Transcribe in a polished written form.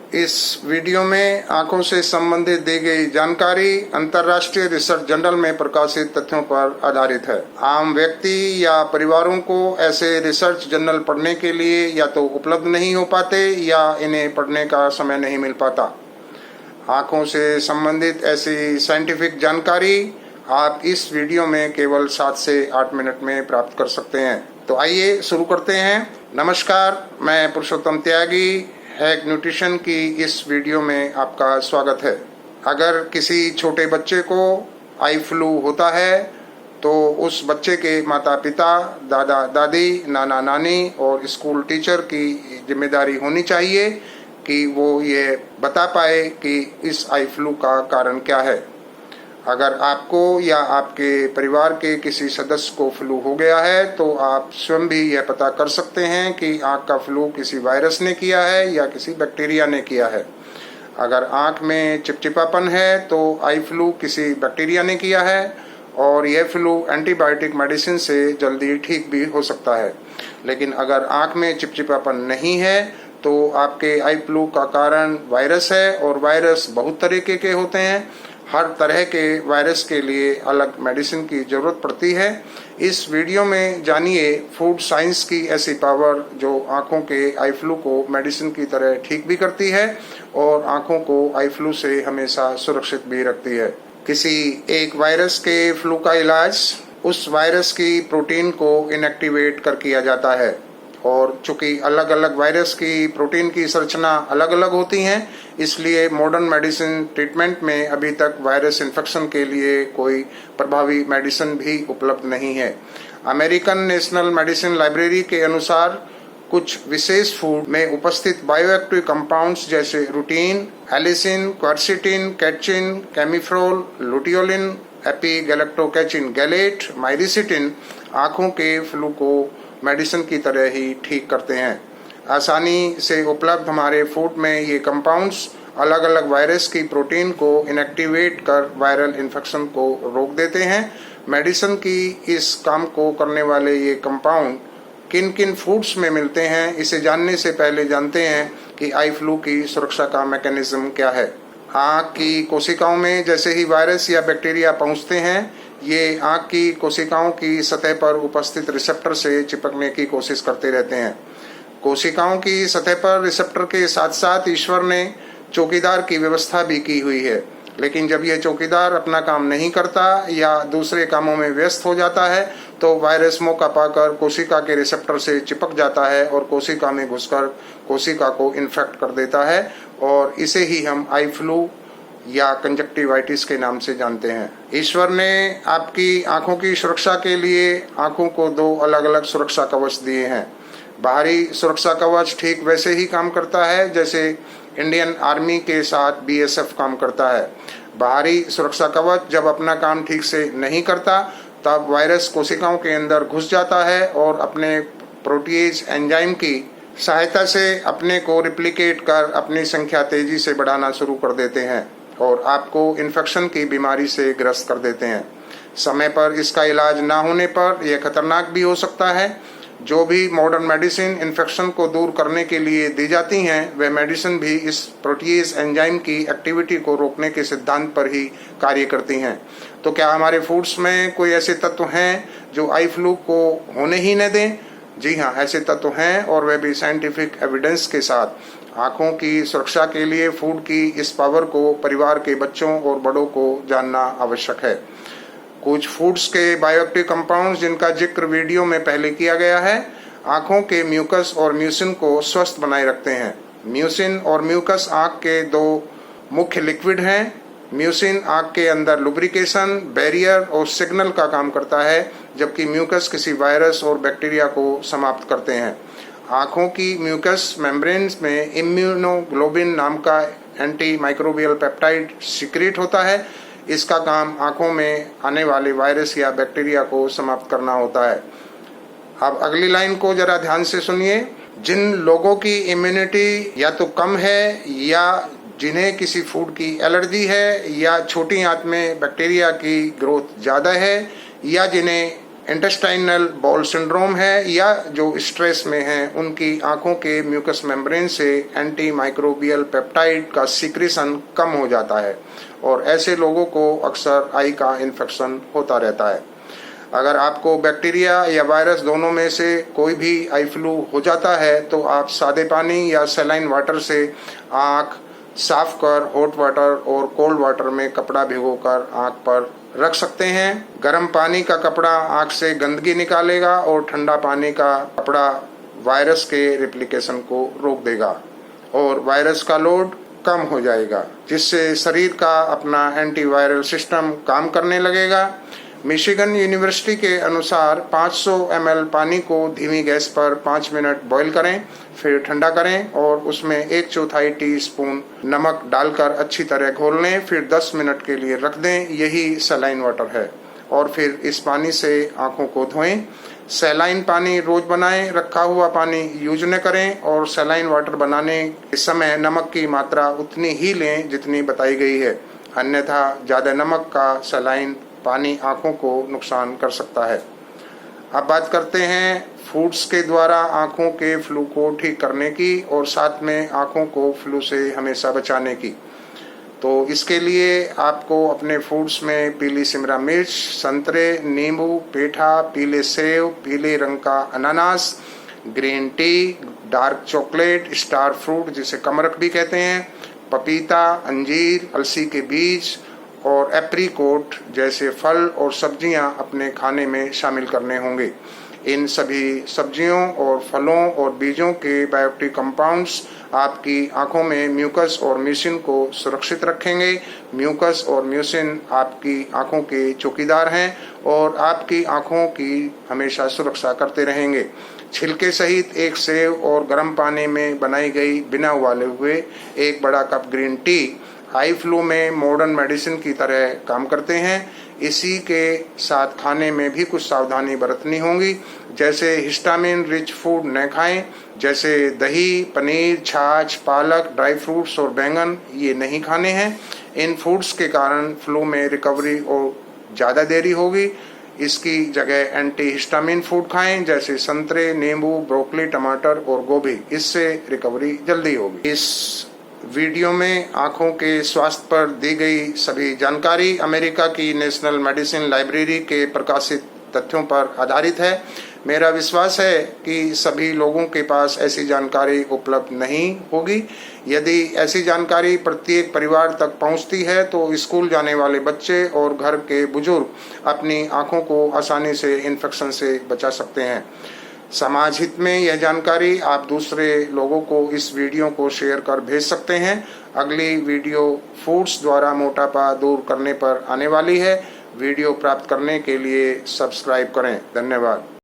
इस वीडियो में आंखों से संबंधित दी गई जानकारी अंतर्राष्ट्रीय रिसर्च जर्नल में प्रकाशित तथ्यों पर आधारित है। आम व्यक्ति या परिवारों को ऐसे रिसर्च जर्नल पढ़ने के लिए या तो उपलब्ध नहीं हो पाते या इन्हें पढ़ने का समय नहीं मिल पाता। आंखों से संबंधित ऐसी साइंटिफिक जानकारी आप इस वीडियो में केवल 7 से 8 मिनट में प्राप्त कर सकते हैं। तो आइए शुरू करते हैं। नमस्कार, मैं पुरुषोत्तम त्यागी हैक न्यूट्रिशन की इस वीडियो में आपका स्वागत है। अगर किसी छोटे बच्चे को आई फ्लू होता है तो उस बच्चे के माता पिता, दादा दादी, नाना नानी और स्कूल टीचर की जिम्मेदारी होनी चाहिए कि वो ये बता पाए कि इस आई फ्लू का कारण क्या है। अगर आपको या आपके परिवार के किसी सदस्य को फ्लू हो गया है तो आप स्वयं भी यह पता कर सकते हैं कि आँख का फ्लू किसी वायरस ने किया है या किसी बैक्टीरिया ने किया है। अगर आँख में चिपचिपापन है तो आई फ्लू किसी बैक्टीरिया ने किया है और यह फ्लू एंटीबायोटिक मेडिसिन से जल्दी ठीक भी हो सकता है। लेकिन अगर आँख में चिपचिपापन नहीं है तो आपके आई फ्लू का कारण वायरस है और वायरस बहुत तरीके के होते हैं। हर तरह के वायरस के लिए अलग मेडिसिन की जरूरत पड़ती है। इस वीडियो में जानिए फूड साइंस की ऐसी पावर जो आंखों के आई फ्लू को मेडिसिन की तरह ठीक भी करती है और आंखों को आई फ्लू से हमेशा सुरक्षित भी रखती है। किसी एक वायरस के फ्लू का इलाज उस वायरस की प्रोटीन को इनएक्टिवेट कर किया जाता है और चूंकि अलग अलग वायरस की प्रोटीन की संरचना अलग अलग होती हैं, इसलिए मॉडर्न मेडिसिन ट्रीटमेंट में अभी तक वायरस इन्फेक्शन के लिए कोई प्रभावी मेडिसिन भी उपलब्ध नहीं है। अमेरिकन नेशनल मेडिसिन लाइब्रेरी के अनुसार कुछ विशेष फूड में उपस्थित बायोएक्टिव कंपाउंड्स जैसे रूटीन, एलिसिन, क्वर्सिटिन, कैटचिन, केमिफ्रोल, लुटियोलिन, एपीगैलेक्टोकैचिन गैलेट, माइरिसिटिन आंखों के फ्लू को मेडिसिन की तरह ही ठीक करते हैं। आसानी से उपलब्ध हमारे फूड में ये कंपाउंड्स अलग अलग वायरस की प्रोटीन को इनएक्टिवेट कर वायरल इन्फेक्शन को रोक देते हैं। मेडिसिन की इस काम को करने वाले ये कंपाउंड किन किन फूड्स में मिलते हैं, इसे जानने से पहले जानते हैं कि आई फ्लू की सुरक्षा का मैकेनिज्म क्या है। आँख की कोशिकाओं में जैसे ही वायरस या बैक्टीरिया पहुँचते हैं, ये आँख की कोशिकाओं की सतह पर उपस्थित रिसेप्टर से चिपकने की कोशिश करते रहते हैं। कोशिकाओं की सतह पर रिसेप्टर के साथ साथ ईश्वर ने चौकीदार की व्यवस्था भी की हुई है। लेकिन जब यह चौकीदार अपना काम नहीं करता या दूसरे कामों में व्यस्त हो जाता है तो वायरस मौका पाकर कोशिका के रिसेप्टर से चिपक जाता है और कोशिका में घुसकर कोशिका को इन्फेक्ट कर देता है और इसे ही हम आई फ्लू या कंजक्टिवाइटिस के नाम से जानते हैं। ईश्वर ने आपकी आंखों की सुरक्षा के लिए आंखों को 2 अलग अलग सुरक्षा कवच दिए हैं। बाहरी सुरक्षा कवच ठीक वैसे ही काम करता है जैसे इंडियन आर्मी के साथ बीएसएफ काम करता है। बाहरी सुरक्षा कवच जब अपना काम ठीक से नहीं करता तब वायरस कोशिकाओं के अंदर घुस जाता है और अपने प्रोटीएज एंजाइम की सहायता से अपने को रिप्लिकेट कर अपनी संख्या तेजी से बढ़ाना शुरू कर देते हैं और आपको इन्फेक्शन की बीमारी से ग्रस्त कर देते हैं। समय पर इसका इलाज ना होने पर यह खतरनाक भी हो सकता है। जो भी मॉडर्न मेडिसिन इन्फेक्शन को दूर करने के लिए दी जाती हैं, वे मेडिसिन भी इस प्रोटीएज एंजाइम की एक्टिविटी को रोकने के सिद्धांत पर ही कार्य करती हैं। तो क्या हमारे फूड्स में कोई ऐसे तत्व हैं जो आई फ्लू को होने ही न दें? जी हाँ, ऐसे तत्व हैं और वे भी साइंटिफिक एविडेंस के साथ। आँखों की सुरक्षा के लिए फूड की इस पावर को परिवार के बच्चों और बड़ों को जानना आवश्यक है। कुछ फूड्स के बायोएक्टिव कंपाउंड्स जिनका जिक्र वीडियो में पहले किया गया है, आँखों के म्यूकस और म्यूसिन को स्वस्थ बनाए रखते हैं। म्यूसिन और म्यूकस आँख के 2 मुख्य लिक्विड हैं। म्यूसिन आँख के अंदर लुब्रिकेशन, बैरियर और सिग्नल का काम करता है, जबकि म्यूकस किसी वायरस और बैक्टीरिया को समाप्त करते हैं। आँखों की म्यूकस मेम्ब्रेन में इम्यूनोग्लोबिन नाम का एंटी माइक्रोबियल पेप्टाइड सिक्रीट होता है। इसका काम आँखों में आने वाले वायरस या बैक्टीरिया को समाप्त करना होता है। अब अगली लाइन को जरा ध्यान से सुनिए। जिन लोगों की इम्यूनिटी या तो कम है या जिन्हें किसी फूड की एलर्जी है या छोटी आंत में बैक्टीरिया की ग्रोथ ज़्यादा है या जिन्हें इंटेस्टाइनल बॉल सिंड्रोम है या जो स्ट्रेस में है, उनकी आंखों के म्यूकस मेम्ब्रेन से एंटी माइक्रोबियल पेप्टाइड का सीक्रेशन कम हो जाता है और ऐसे लोगों को अक्सर आई का इन्फेक्शन होता रहता है। अगर आपको बैक्टीरिया या वायरस दोनों में से कोई भी आई फ्लू हो जाता है तो आप सादे पानी या सलाइन वाटर से आँख साफ कर हॉट वाटर और कोल्ड वाटर में कपड़ा भिगोकर आँख पर रख सकते हैं। गर्म पानी का कपड़ा आँख से गंदगी निकालेगा और ठंडा पानी का कपड़ा वायरस के रेप्लिकेशन को रोक देगा और वायरस का लोड कम हो जाएगा, जिससे शरीर का अपना एंटीवायरल सिस्टम काम करने लगेगा। मिशिगन यूनिवर्सिटी के अनुसार 500 ml पानी को धीमी गैस पर 5 मिनट बॉईल करें, फिर ठंडा करें और उसमें 1/4 टीस्पून नमक डालकर अच्छी तरह घोल लें, फिर 10 मिनट के लिए रख दें। यही सलाइन वाटर है और फिर इस पानी से आंखों को धोएं। सलाइन पानी रोज बनाएं, रखा हुआ पानी यूज न करें और सलाइन वाटर बनाने के समय नमक की मात्रा उतनी ही लें जितनी बताई गई है, अन्यथा ज़्यादा नमक का सलाइन पानी आंखों को नुकसान कर सकता है। अब बात करते हैं फूड्स के द्वारा आंखों के फ्लू को ठीक करने की और साथ में आंखों को फ्लू से हमेशा बचाने की। तो इसके लिए आपको अपने फूड्स में पीली शिमला मिर्च, संतरे, नींबू, पेठा, पीले सेव, पीले रंग का अनानास, green tea, dark chocolate, star fruit जिसे कमरख भी कहते हैं, पपीता, अंजीर, अलसी के बीज और एप्रीकोट जैसे फल और सब्जियां अपने खाने में शामिल करने होंगे। इन सभी सब्जियों और फलों और बीजों के बायोटिक कंपाउंड्स आपकी आंखों में म्यूकस और म्यूसिन को सुरक्षित रखेंगे। म्यूकस और म्यूसिन आपकी आंखों के चौकीदार हैं और आपकी आंखों की हमेशा सुरक्षा करते रहेंगे। छिलके सहित एक सेव और गर्म पानी में बनाई गई बिना उबाले हुए 1 बड़ा cup green T eye flu में मॉडर्न मेडिसिन की तरह काम करते हैं। इसी के साथ खाने में भी कुछ सावधानी बरतनी होगी, जैसे हिस्टामिन रिच फूड न खाएं, जैसे दही, पनीर, छाछ, पालक, ड्राई फ्रूट्स और बैंगन ये नहीं खाने हैं। इन फूड्स के कारण फ्लू में रिकवरी और ज़्यादा देरी होगी। इसकी जगह एंटी हिस्टामिन फूड खाएं, जैसे संतरे, नींबू, ब्रोकली, टमाटर और गोभी। इससे रिकवरी जल्दी होगी। इस वीडियो में आंखों के स्वास्थ्य पर दी गई सभी जानकारी अमेरिका की नेशनल मेडिसिन लाइब्रेरी के प्रकाशित तथ्यों पर आधारित है। मेरा विश्वास है कि सभी लोगों के पास ऐसी जानकारी उपलब्ध नहीं होगी। यदि ऐसी जानकारी प्रत्येक परिवार तक पहुंचती है तो स्कूल जाने वाले बच्चे और घर के बुजुर्ग अपनी आंखों को आसानी से इन्फेक्शन से बचा सकते हैं। समाज हित में यह जानकारी आप दूसरे लोगों को इस वीडियो को शेयर कर भेज सकते हैं। अगली वीडियो फूड्स द्वारा मोटापा दूर करने पर आने वाली है। वीडियो प्राप्त करने के लिए सब्सक्राइब करें। धन्यवाद।